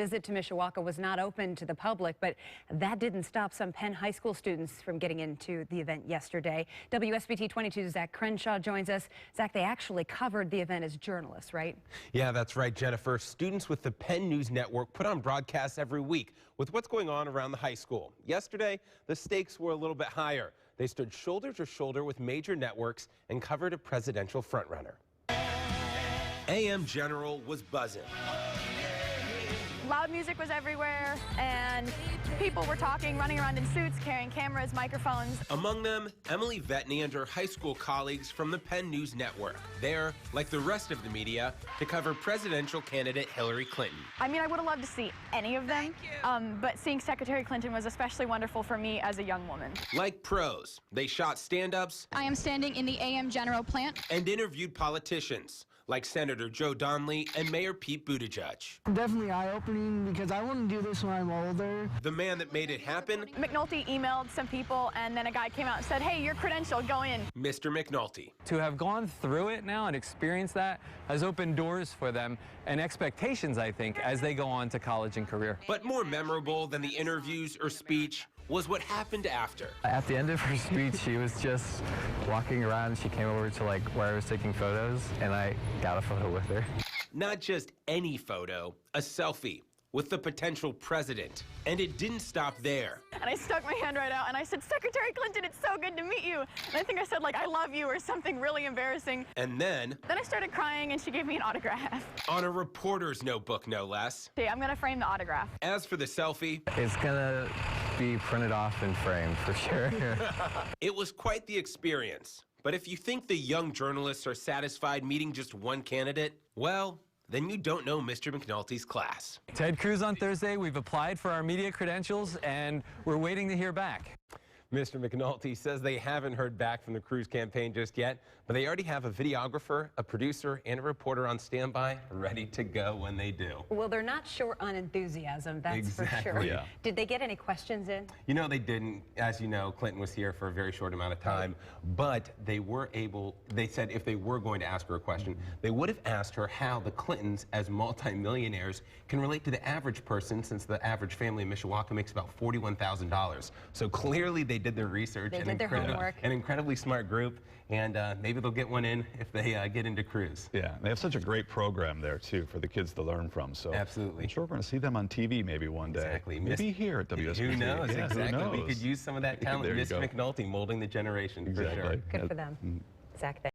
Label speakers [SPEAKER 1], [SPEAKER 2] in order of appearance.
[SPEAKER 1] Visit to Mishawaka was not open to the public, but that didn't stop some Penn High School students from getting into the event yesterday. WSBT-22's Zach Crenshaw joins us. Zach, they actually covered the event as journalists, right?
[SPEAKER 2] Yeah, that's right, Jennifer. Students with the Penn News Network put on broadcasts every week with what's going on around the high school. Yesterday, the stakes were a little bit higher. They stood shoulder to shoulder with major networks and covered a presidential frontrunner. AM General was buzzing.
[SPEAKER 3] Loud music was everywhere, and people were talking, running around in suits, carrying cameras, microphones.
[SPEAKER 2] Among them, Emily Vetney and her high school colleagues from the Penn News Network. There, like the rest of the media, to cover presidential candidate Hillary Clinton.
[SPEAKER 3] I mean, I would have loved to see any of them, but seeing Secretary Clinton was especially wonderful for me as a young woman.
[SPEAKER 2] Like pros, they shot stand-ups.
[SPEAKER 4] I am standing in the AM General plant.
[SPEAKER 2] And interviewed politicians, like Senator Joe Donnelly and Mayor Pete Buttigieg.
[SPEAKER 5] Definitely eye-opening because I want to do this when I'm older.
[SPEAKER 2] The man that made it happen?
[SPEAKER 3] McNulty emailed some people, and then a guy came out and said, hey, you're credentialed, go in.
[SPEAKER 2] Mr. McNulty.
[SPEAKER 6] To have gone through it now and experienced that has opened doors for them and expectations, I think, as they go on to college and career.
[SPEAKER 2] But more memorable than the interviews or speech was what happened after.
[SPEAKER 7] At the end of her speech, she was just walking around. She came over to where I was taking photos, and I got a photo with her.
[SPEAKER 2] Not just any photo, a selfie with the potential president. And it didn't stop there.
[SPEAKER 3] And I stuck my hand right out, and I said, Secretary Clinton, it's so good to meet you. And I think I said, I love you, or something really embarrassing.
[SPEAKER 2] And then
[SPEAKER 3] I started crying, and she gave me an autograph.
[SPEAKER 2] On a reporter's notebook, no less.
[SPEAKER 3] Okay, I'm going to frame the autograph.
[SPEAKER 2] As for the selfie,
[SPEAKER 7] it's going to be printed off and framed for sure.
[SPEAKER 2] It was quite the experience. But if you think the young journalists are satisfied meeting just one candidate, well, then you don't know Mr. McNulty's class.
[SPEAKER 6] Ted Cruz on Thursday, we've applied for our media credentials and we're waiting to hear back.
[SPEAKER 2] Mr. McNulty says they haven't heard back from the Cruz campaign just yet, but they already have a videographer, a producer, and a reporter on standby ready to go when they do.
[SPEAKER 1] Well, they're not short on enthusiasm, that's for sure.
[SPEAKER 2] Yeah.
[SPEAKER 1] Did they get any questions in?
[SPEAKER 2] You know, they didn't. As you know, Clinton was here for a very short amount of time, but they were able, they said if they were going to ask her a question, they would have asked her how the Clintons, as multimillionaires, can relate to the average person, since the average family in Mishawaka makes about $41,000. So clearly they did their research.
[SPEAKER 1] They did their homework.
[SPEAKER 2] An incredibly smart group, and maybe they'll get one in if they get into Cruz.
[SPEAKER 8] Yeah, they have such a great program there, too, for the kids to learn from. So
[SPEAKER 2] absolutely.
[SPEAKER 8] I'm sure we're going to see them on TV maybe one day.
[SPEAKER 2] Exactly.
[SPEAKER 8] Maybe here at WSBT.
[SPEAKER 2] Who knows?
[SPEAKER 8] Yeah,
[SPEAKER 2] exactly.
[SPEAKER 8] who knows?
[SPEAKER 2] We could use some of that talent. Mr. McNulty molding the generation, for sure.
[SPEAKER 1] Good for them. Zach, thanks.